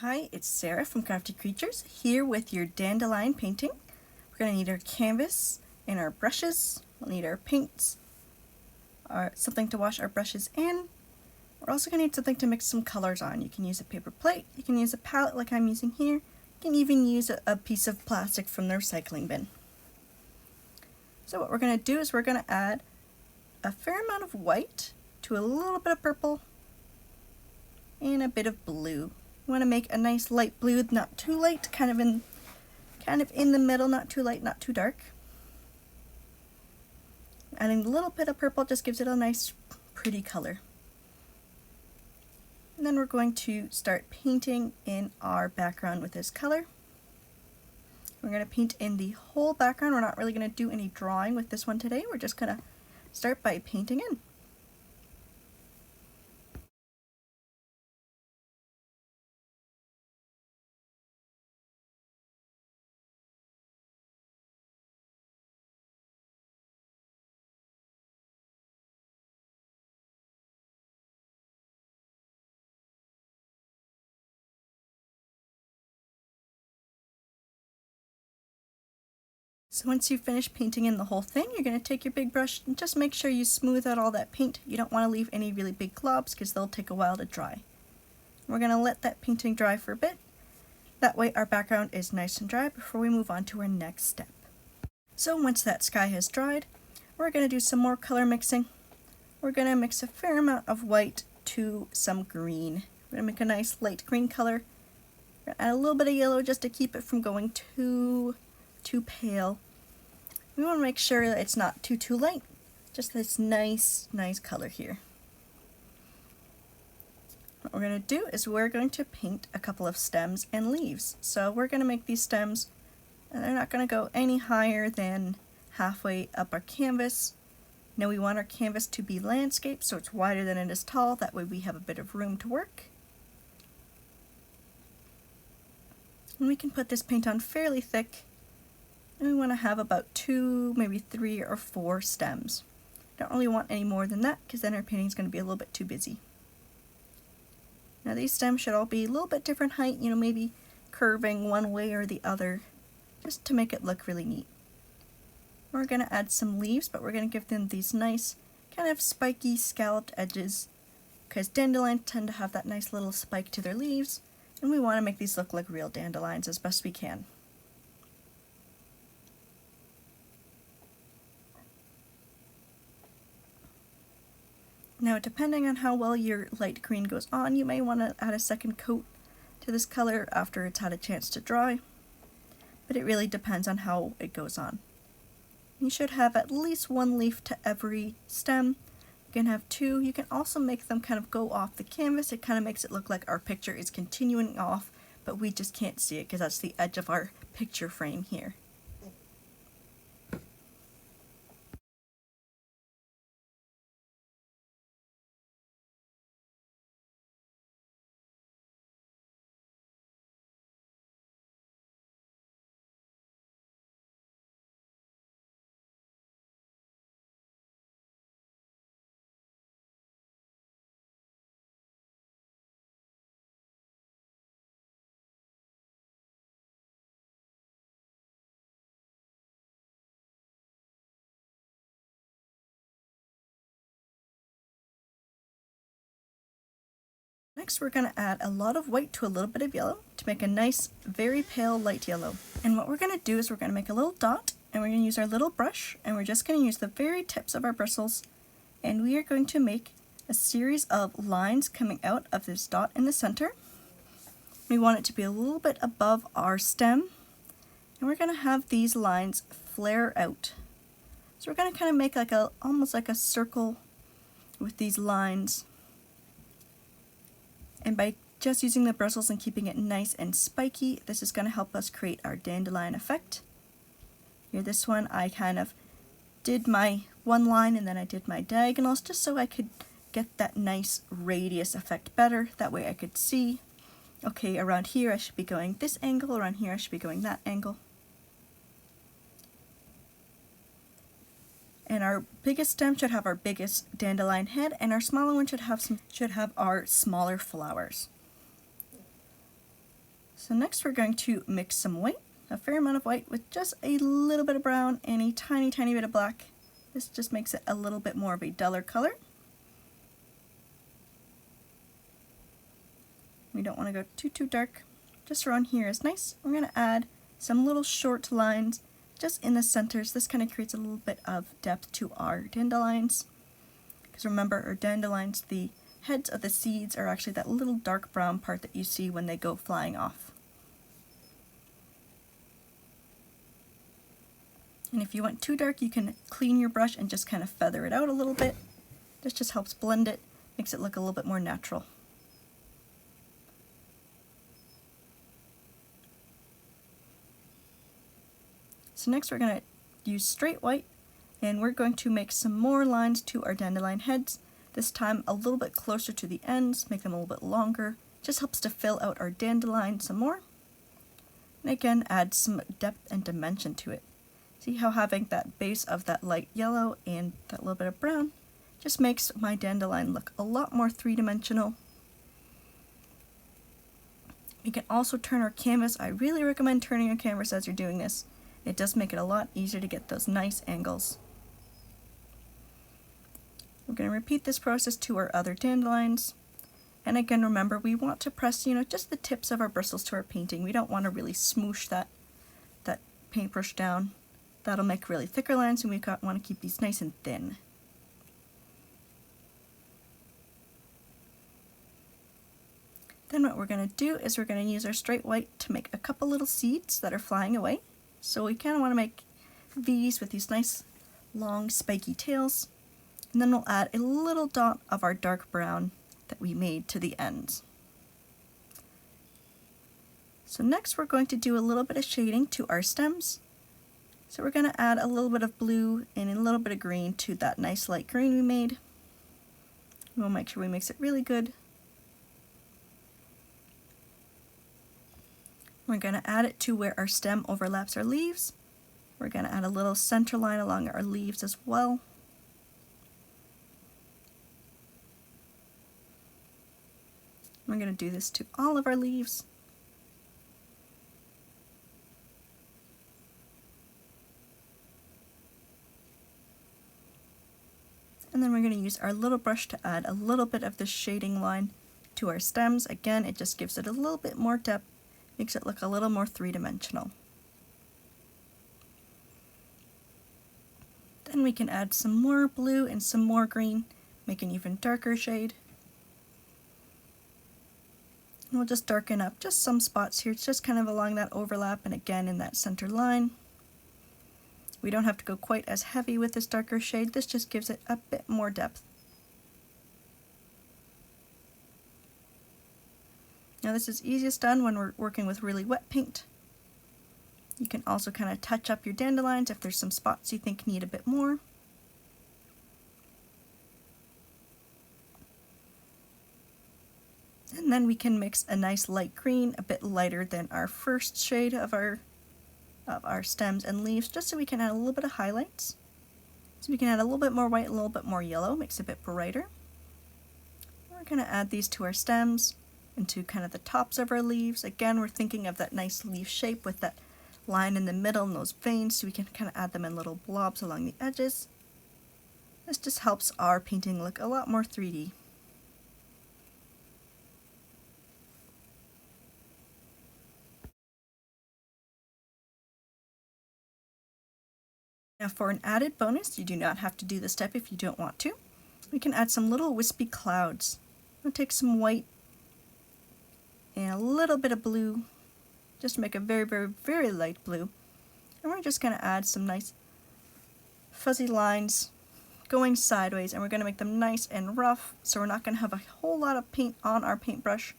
Hi, it's Sarah from Crafty Creatures here with your dandelion painting. We're going to need our canvas and our brushes. We'll need our paints, something to wash our brushes in. We're also going to need something to mix some colors on. You can use a paper plate, you can use a palette like I'm using here, you can even use a piece of plastic from the recycling bin. So what we're going to do is we're going to add a fair amount of white to a little bit of purple and a bit of blue. You want to make a nice light blue, not too light, kind of in the middle, not too light, not too dark. Adding a little bit of purple just gives it a nice, pretty color. And then we're going to start painting in our background with this color. We're going to paint in the whole background. We're not really going to do any drawing with this one today. We're just going to start by painting in. So once you've finished painting in the whole thing, you're going to take your big brush and just make sure you smooth out all that paint. You don't want to leave any really big globs because they'll take a while to dry. We're going to let that painting dry for a bit. That way our background is nice and dry before we move on to our next step. So once that sky has dried, we're going to do some more color mixing. We're going to mix a fair amount of white to some green. We're going to make a nice light green color. We're going to add a little bit of yellow just to keep it from going too pale. We want to make sure that it's not too light, just this nice color here. What we're going to do is we're going to paint a couple of stems and leaves. So we're going to make these stems, and they're not going to go any higher than halfway up our canvas. Now we want our canvas to be landscape, so it's wider than it is tall. That way we have a bit of room to work. And we can put this paint on fairly thick. And we want to have about 2, maybe 3 or 4 stems. Don't really want any more than that because then our painting is going to be a little bit too busy. Now these stems should all be a little bit different height, maybe curving one way or the other, just to make it look really neat. We're going to add some leaves, but we're going to give them these nice kind of spiky scalloped edges because dandelions tend to have that nice little spike to their leaves, and we want to make these look like real dandelions as best we can. Now, depending on how well your light green goes on, you may want to add a second coat to this color after it's had a chance to dry, but it really depends on how it goes on. You should have at least 1 leaf to every stem. You can have 2. You can also make them kind of go off the canvas. It kind of makes it look like our picture is continuing off, but we just can't see it because that's the edge of our picture frame here. Next we're going to add a lot of white to a little bit of yellow to make a nice, very pale light yellow. And what we're going to do is we're going to make a little dot, and we're going to use our little brush, and we're just going to use the very tips of our bristles, and we are going to make a series of lines coming out of this dot in the center. We want it to be a little bit above our stem, and we're going to have these lines flare out. So we're going to kind of make almost like a circle with these lines. And by just using the bristles and keeping it nice and spiky, this is going to help us create our dandelion effect. Here, this one, I kind of did my one line and then I did my diagonals just so I could get that nice radius effect better. That way I could see, okay, around here I should be going this angle, around here I should be going that angle. And our biggest stem should have our biggest dandelion head, and our smaller one should have our smaller flowers. So next we're going to mix some white, a fair amount of white with just a little bit of brown and a tiny bit of black. This just makes it a little bit more of a duller color. We don't want to go too dark. Just around here is nice. We're going to add some little short lines just in the centers. This kind of creates a little bit of depth to our dandelions. Because remember, our dandelions, the heads of the seeds are actually that little dark brown part that you see when they go flying off. And if you went too dark, you can clean your brush and just kind of feather it out a little bit. This just helps blend it, makes it look a little bit more natural. So next we're going to use straight white, and we're going to make some more lines to our dandelion heads, this time a little bit closer to the ends, make them a little bit longer. Just helps to fill out our dandelion some more. And again, add some depth and dimension to it. See how having that base of that light yellow and that little bit of brown just makes my dandelion look a lot more three-dimensional. We can also turn our canvas. I really recommend turning your canvas as you're doing this. It does make it a lot easier to get those nice angles. We're going to repeat this process to our other dandelions. And again, remember, we want to press, just the tips of our bristles to our painting. We don't want to really smoosh that paintbrush down. That'll make really thicker lines, and we want to keep these nice and thin. Then what we're going to do is we're going to use our straight white to make a couple little seeds that are flying away. So we kind of want to make these with these nice long spiky tails. And then we'll add a little dot of our dark brown that we made to the ends. So next we're going to do a little bit of shading to our stems. So we're going to add a little bit of blue and a little bit of green to that nice light green we made. We'll make sure we mix it really good. We're going to add it to where our stem overlaps our leaves. We're going to add a little center line along our leaves as well. We're going to do this to all of our leaves. And then we're going to use our little brush to add a little bit of the shading line to our stems. Again, it just gives it a little bit more depth, makes it look a little more three-dimensional. Then we can add some more blue and some more green, make an even darker shade. And we'll just darken up just some spots here. It's just kind of along that overlap and again in that center line. We don't have to go quite as heavy with this darker shade. This just gives it a bit more depth. Now this is easiest done when we're working with really wet paint. You can also kind of touch up your dandelions if there's some spots you think need a bit more. And then we can mix a nice light green, a bit lighter than our first shade of our stems and leaves, just so we can add a little bit of highlights. So we can add a little bit more white, a little bit more yellow, makes it a bit brighter. We're going to add these to our stems and to kind of the tops of our leaves. Again, we're thinking of that nice leaf shape with that line in the middle and those veins, so we can kind of add them in little blobs along the edges. This just helps our painting look a lot more 3D. Now for an added bonus, you do not have to do this step if you don't want to. We can add some little wispy clouds. I'll take some white and a little bit of blue, just to make a very light blue. And we're just going to add some nice fuzzy lines going sideways, and we're going to make them nice and rough, so we're not going to have a whole lot of paint on our paintbrush,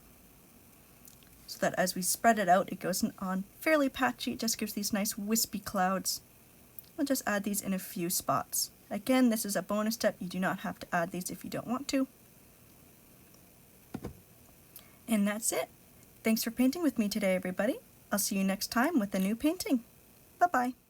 so that as we spread it out, it goes on fairly patchy. It just gives these nice wispy clouds. We'll just add these in a few spots. Again, this is a bonus step. You do not have to add these if you don't want to. And that's it. Thanks for painting with me today, everybody. I'll see you next time with a new painting. Bye-bye.